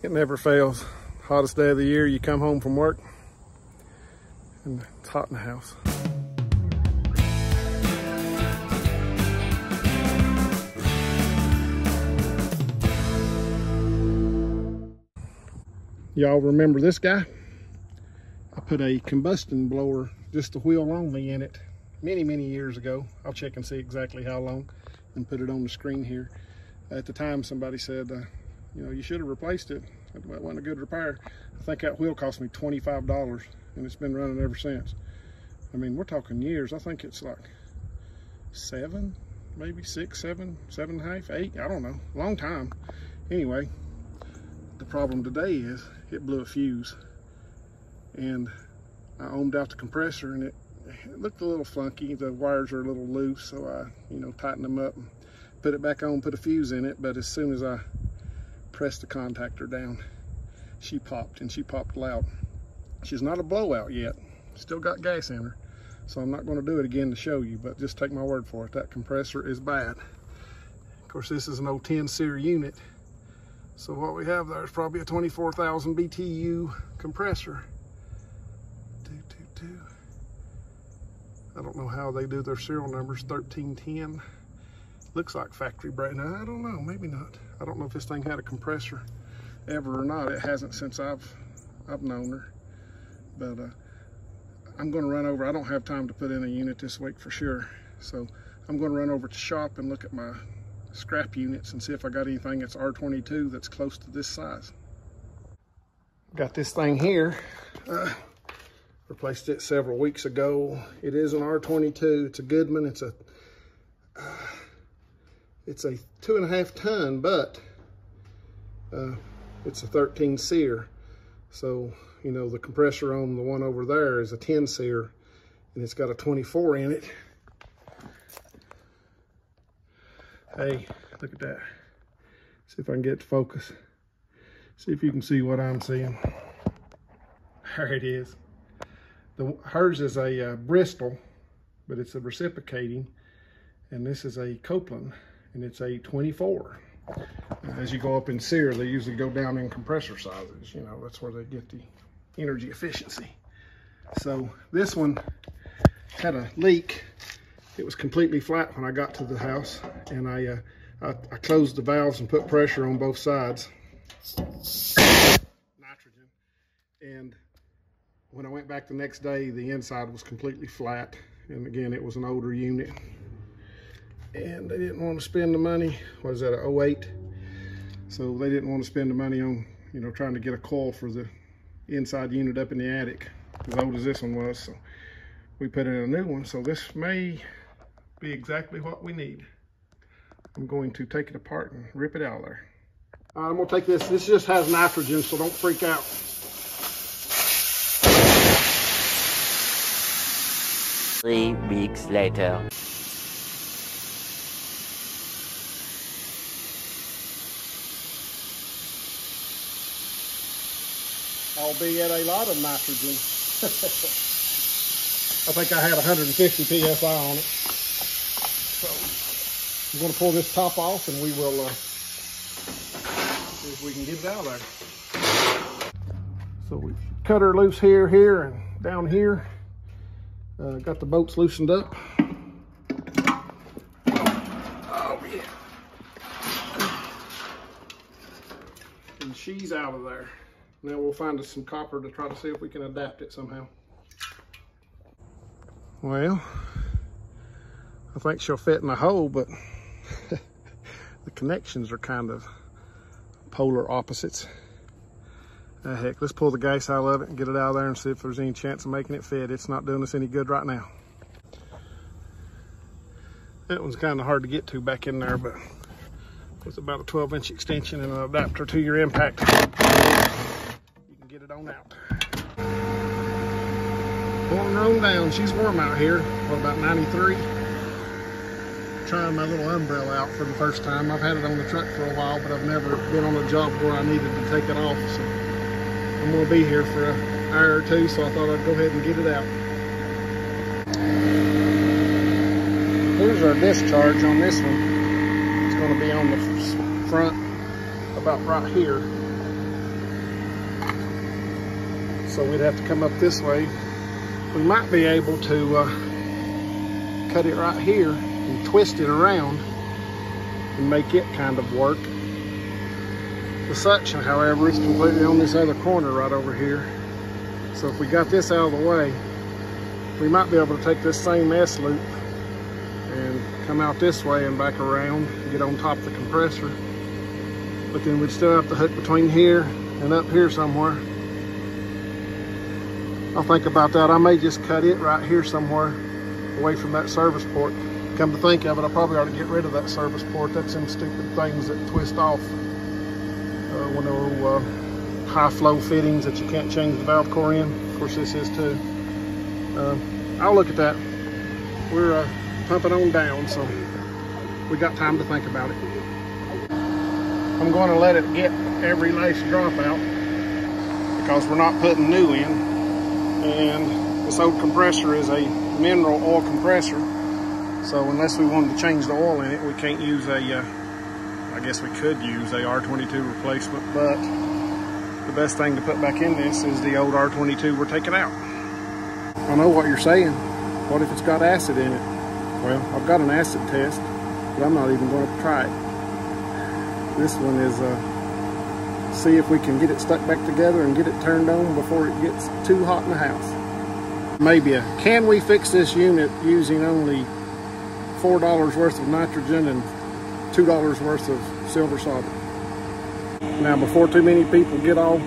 It never fails. Hottest day of the year, you come home from work and it's hot in the house. Y'all remember this guy? I put a combustion blower, just the wheel only, in it many years ago. I'll check and see exactly how long and put it on the screen here. At the time, somebody said, you know, you should have replaced it. It wasn't a good repair. I think that wheel cost me $25 and it's been running ever since. I mean, we're talking years. I think it's like 7, maybe 6, 7, 7.5, 8, I don't know, long time. Anyway, the problem today is it blew a fuse and I ohmed out the compressor and it looked a little funky. The wires are a little loose, so I, you know, tightened them up and put it back on, put a fuse in it. But as soon as I pressed the contactor down, she popped, and she popped loud. She's not a blowout yet, still got gas in her, so I'm not going to do it again to show you, but just take my word for it, that compressor is bad. Of course, this is an 010 SEER unit, so what we have there is probably a 24,000 BTU compressor. 222. I don't know how they do their serial numbers. 1310 looks like factory brand. I don't know, maybe not. I don't know if this thing had a compressor ever or not. It hasn't since I've known her. But I'm going to run over. I don't have time to put in a unit this week for sure, so I'm going to run over to the shop and look at my scrap units and see if I got anything that's R22 that's close to this size. Got this thing here. Replaced it several weeks ago. It is an R22. It's a Goodman. It's a 2.5 ton, but it's a 13 SEER. So, you know, the compressor on the one over there is a 10 SEER, and it's got a 24 in it. Hey, look at that. See if I can get it to focus. See if you can see what I'm seeing. There it is. Hers is a Bristol, but it's a reciprocating, and this is a Copeland, and it's a 24. As you go up in SEER, they usually go down in compressor sizes. You know, that's where they get the energy efficiency. So this one had a leak. It was completely flat when I got to the house, and I closed the valves and put pressure on both sides, nitrogen, and when I went back the next day, the inside was completely flat. And again, it was an older unit. And they didn't want to spend the money. What is that, an 08? So they didn't want to spend the money on, you know, trying to get a coil for the inside unit up in the attic, as old as this one was. So we put in a new one. So this may be exactly what we need. I'm going to take it apart and rip it out of there. I'm going to take this. This just has nitrogen, so don't freak out. Three weeks later. Albeit a lot of nitrogen. I think I had 150 PSI on it. So I'm going to pull this top off and we will see if we can get it out of there. So we cut her loose here, and down here. Got the bolts loosened up. Oh yeah. And she's out of there. Now we'll find us some copper to try to see if we can adapt it somehow. Well, I think she'll fit in the hole, but the connections are kind of polar opposites. Heck, let's pull the gas out of it and get it out of there and see if there's any chance of making it fit. It's not doing us any good right now. That one's kind of hard to get to back in there, but with about a 12-inch extension and an adapter to your impact, you can get it on out. Pulling her on down. She's warm out here. What, about 93? Trying my little umbrella out for the first time. I've had it on the truck for a while, but I've never been on a job where I needed to take it off. So I'm going to be here for an hour or two, so I thought I'd go ahead and get it out. Here's our discharge on this one. It's going to be on the front, about right here. So we'd have to come up this way. We might be able to cut it right here and twist it around and make it kind of work. The suction, however, is completely on this other corner right over here. So if we got this out of the way, we might be able to take this same S loop and come out this way and back around and get on top of the compressor. But then we'd still have to hook between here and up here somewhere. I'll think about that. I may just cut it right here somewhere away from that service port. Come to think of it, I probably ought to get rid of that service port. That's some stupid things that twist off. One of those high flow fittings that you can't change the valve core in. Of course this is too. I'll look at that. We're pumping on down, so we got time to think about it. I'm going to let it get every last drop out because we're not putting new in. And this old compressor is a mineral oil compressor. So unless we wanted to change the oil in it, we can't use I guess we could use a R22 replacement, but the best thing to put back in this is the old R22 we're taking out. I know what you're saying. What if it's got acid in it? Well, I've got an acid test, but I'm not even going to try it. This one is see if we can get it stuck back together and get it turned on before it gets too hot in the house. Maybe can we fix this unit using only $4 worth of nitrogen and $2 worth of silver solder? Now, before too many people get all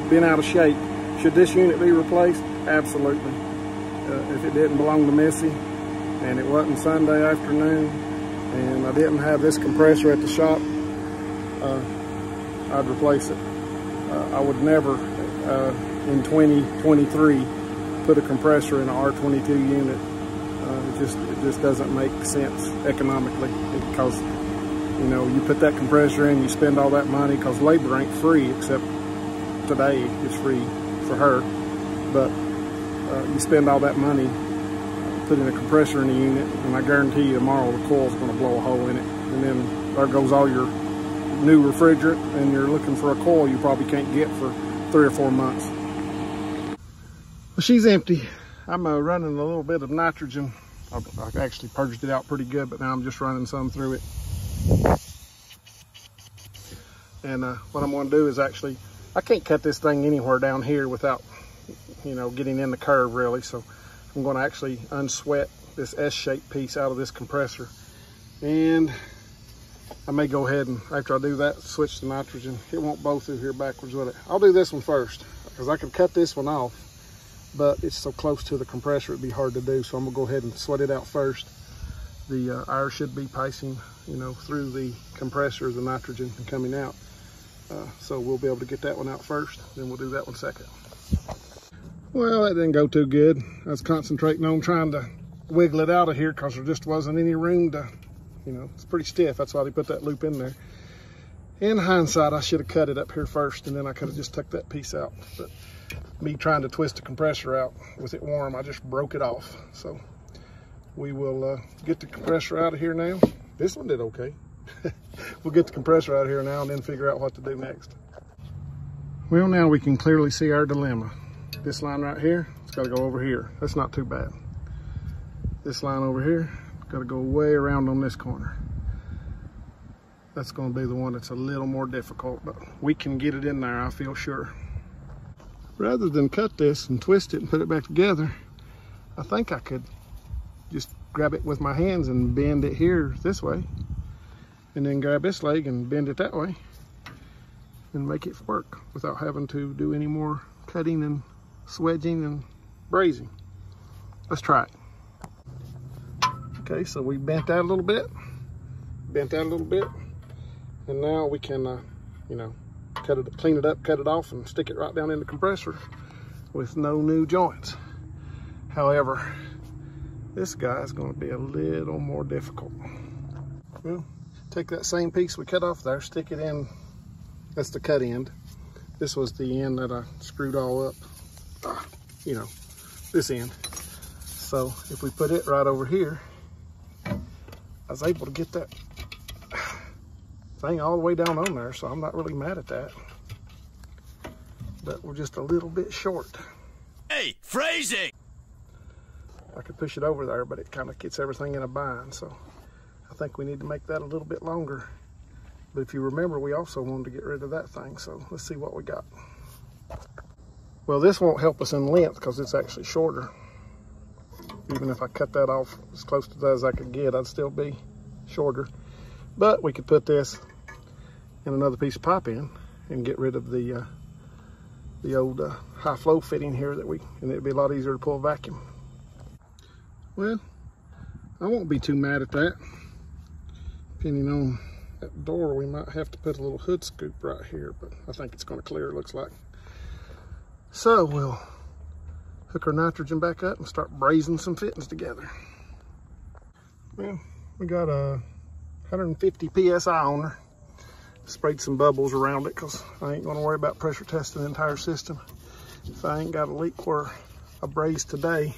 bent out of shape, should this unit be replaced? Absolutely. If it didn't belong to Missy and it wasn't Sunday afternoon and I didn't have this compressor at the shop, I'd replace it. I would never in 2023 put a compressor in an R22 unit. It just doesn't make sense economically, because you know, you put that compressor in, you spend all that money, because labor ain't free, except today it's free for her, but you spend all that money putting a compressor in the unit, and I guarantee you tomorrow the coil's going to blow a hole in it, and then there goes all your new refrigerant, and you're looking for a coil you probably can't get for 3 or 4 months. Well, she's empty. I'm running a little bit of nitrogen. I've actually purged it out pretty good, but now I'm just running some through it. And what I'm going to do is actually, I can't cut this thing anywhere down here without, you know, getting in the curve really. So I'm going to actually unsweat this S-shaped piece out of this compressor. And I may go ahead and, after I do that, switch to nitrogen. It won't blow through here backwards with it. I'll do this one first, because I can cut this one off, but it's so close to the compressor it'd be hard to do. So I'm gonna go ahead and sweat it out first. The air should be passing, you know, through the compressor, the nitrogen, and coming out. So we'll be able to get that one out first, then we'll do that one second. Well, that didn't go too good. I was concentrating on trying to wiggle it out of here because there just wasn't any room to, you know, it's pretty stiff. That's why they put that loop in there. In hindsight, I should have cut it up here first, and then I could have just took that piece out. But me trying to twist the compressor out with it warm, I just broke it off. So we will get the compressor out of here now. This one did okay. We'll get the compressor out of here now and then figure out what to do next. Well, now we can clearly see our dilemma. This line right here, it's got to go over here. That's not too bad. This line over here, got to go way around on this corner. That's going to be the one that's a little more difficult, but we can get it in there, I feel sure. Rather than cut this and twist it and put it back together, I think I could just grab it with my hands and bend it here this way, and then grab this leg and bend it that way and make it work without having to do any more cutting and swedging and brazing. Let's try it. Okay, so we bent that a little bit, and now we can, you know, cut it, clean it up, cut it off, and stick it right down in the compressor with no new joints. However, this guy is going to be a little more difficult. Well, take that same piece we cut off there, stick it in. That's the cut end. This was the end that I screwed all up. You know, this end. So if we put it right over here, I was able to get that thing all the way down on there, so I'm not really mad at that. but we're just a little bit short. Hey, phrasing! I could push it over there, but it kind of gets everything in a bind, so I think we need to make that a little bit longer. But if you remember, we also wanted to get rid of that thing, so let's see what we got. Well, this won't help us in length because it's actually shorter. Even if I cut that off as close to that as I could get, I'd still be shorter. But we could put this in another piece of pipe in and get rid of the old high flow fitting here and it'd be a lot easier to pull a vacuum. Well, I won't be too mad at that. Depending on that door, we might have to put a little hood scoop right here, but I think it's going to clear, it looks like. So we'll hook our nitrogen back up and start brazing some fittings together. Well, we got a 150 PSI on her. Sprayed some bubbles around it because I ain't going to worry about pressure testing the entire system. If I ain't got a leak where I braze today,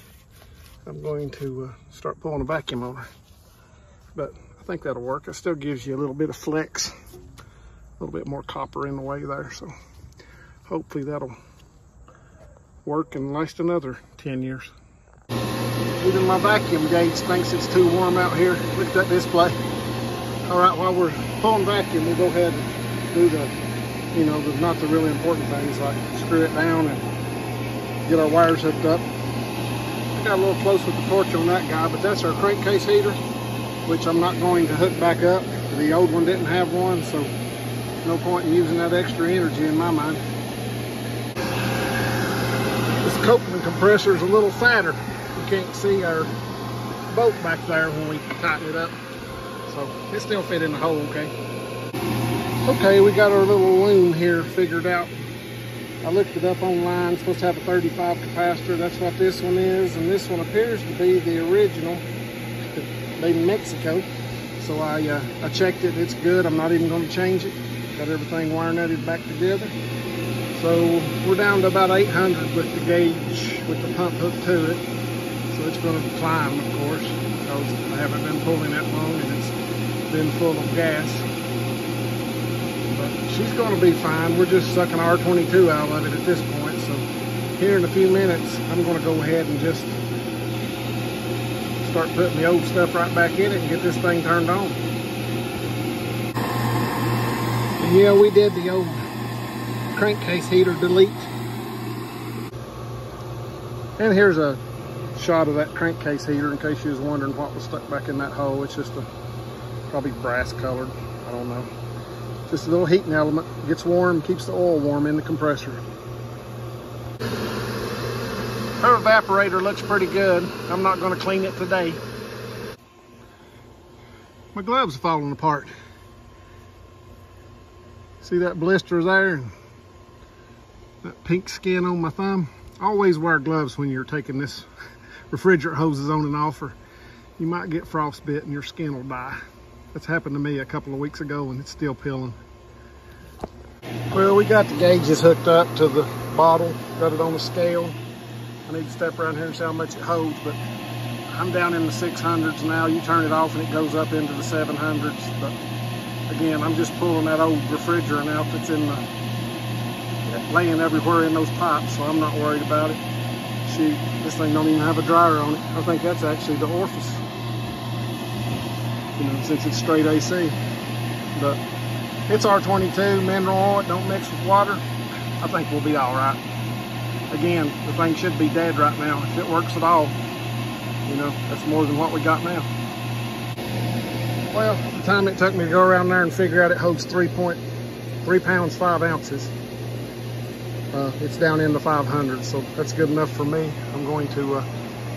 I'm going to start pulling a vacuum on her. But I think that'll work. It still gives you a little bit of flex, a little bit more copper in the way there. So hopefully that'll work and last another 10 years. Even my vacuum gauge thinks it's too warm out here. Look at that display. All right, while we're pulling vacuum, we'll go ahead and do not the really important things like screw it down and get our wires hooked up. I got a little close with the torch on that guy, but that's our crankcase heater, which I'm not going to hook back up. The old one didn't have one, so no point in using that extra energy in my mind. This Copeland compressor is a little fatter. You can't see our bolt back there when we tighten it up. So it still fit in the hole okay. Okay, we got our little loom here figured out. I looked it up online. It's supposed to have a 35 capacitor. That's what this one is. And this one appears to be the original, made in Mexico. So I checked it. It's good. I'm not even going to change it. Got everything wire nutted back together. So we're down to about 800 with the gauge, with the pump hooked to it. So it's going to climb, of course, because I haven't been pulling that long and it's been full of gas. But she's going to be fine. We're just sucking R22 out of it at this point. So here in a few minutes, I'm going to go ahead and just start putting the old stuff right back in it and get this thing turned on. And yeah, we did the old crankcase heater delete. And here's a shot of that crankcase heater in case you was wondering what was stuck back in that hole. It's just probably brass colored, I don't know. Just a little heating element. Gets warm, keeps the oil warm in the compressor. Her evaporator looks pretty good. I'm not going to clean it today. My gloves are falling apart. See that blister there? And that pink skin on my thumb? Always wear gloves when you're taking this refrigerant hoses on and off, or you might get frostbite and your skin will die. That's happened to me a couple of weeks ago and it's still peeling. Well, we got the gauges hooked up to the bottle, got it on the scale. I need to step around here and see how much it holds, but I'm down in the 600s now. You turn it off and it goes up into the 700s. But again, I'm just pulling that old refrigerant out that's laying everywhere in those pipes, so I'm not worried about it. Shoot, this thing don't even have a dryer on it. I think that's actually the orifice, since it's straight AC. But it's R22 mineral oil. It don't mix with water. I think we'll be all right. Again, the thing should be dead right now. If it works at all, that's more than what we got now. Well, the time it took me to go around there and figure out it holds 3 pounds, 5 ounces. It's down in the 500, so that's good enough for me. I'm going to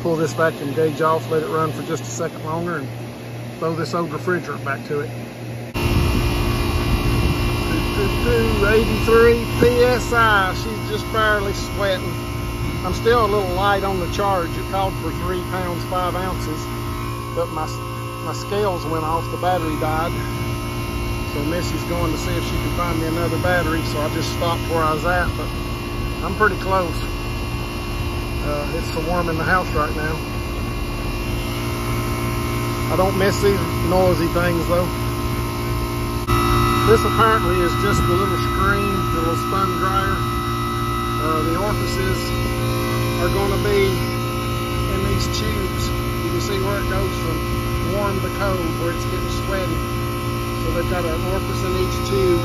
pull this vacuum gauge off, let it run for just a second longer, and throw this old refrigerant back to it. 83 PSI, she's just barely sweating. I'm still a little light on the charge. It called for 3 pounds, 5 ounces, but my scales went off, the battery died. So Missy's going to see if she can find me another battery, so I just stopped where I was at, but I'm pretty close. It's so warm in the house right now. I don't miss these noisy things though. This apparently is just the little screen, the little spun dryer. The orifices are going to be in these tubes. You can see where it goes from warm to cold, where it's getting sweaty. So they've got an orifice in each tube.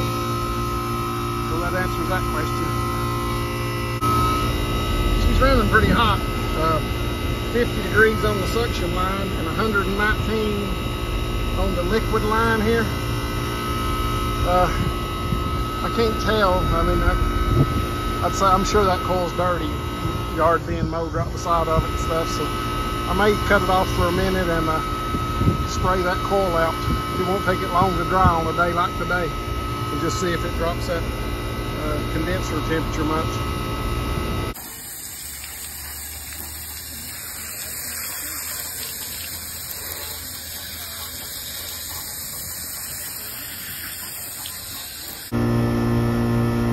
So that answers that question. She's running pretty hot. 50 degrees on the suction line and 119 on the liquid line here. I can't tell. I mean, I'd say I'm sure that coil's dirty. Yard being mowed right beside of it and stuff. So I may cut it off for a minute and spray that coil out. It won't take it long to dry on a day like today, and just see if it drops that condenser temperature much.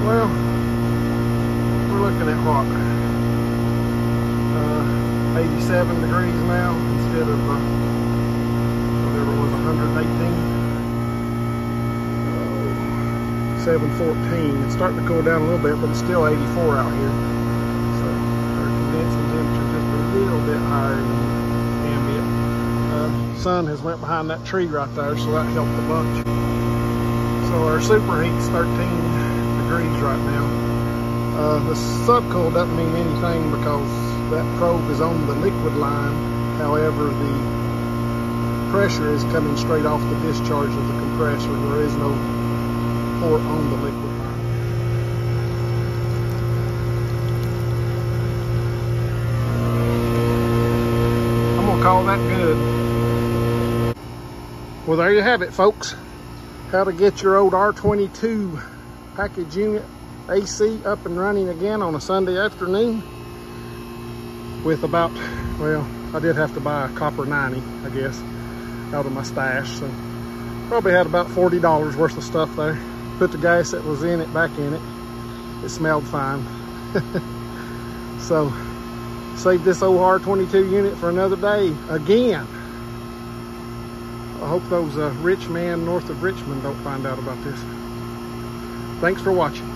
Well, we're looking at what? 87 degrees now instead of whatever it was, 118. 714. It's starting to cool down a little bit, but it's still 84 out here. So our condensing temperature just a little bit higher than ambient. Sun has went behind that tree right there, so that helped a bunch. So our superheat's 13 degrees right now. The subcool doesn't mean anything because that probe is on the liquid line. However, the pressure is coming straight off the discharge of the compressor. There is no port on the liquid line. I'm gonna call that good. Well, there you have it, folks. How to get your old R22 package unit AC up and running again on a Sunday afternoon with about, well, I did have to buy a copper 90, I guess, out of my stash. So probably had about $40 worth of stuff there. Put the gas that was in it back in it. It smelled fine. So save this old R22 unit for another day again. I hope those rich men north of Richmond don't find out about this. Thanks for watching.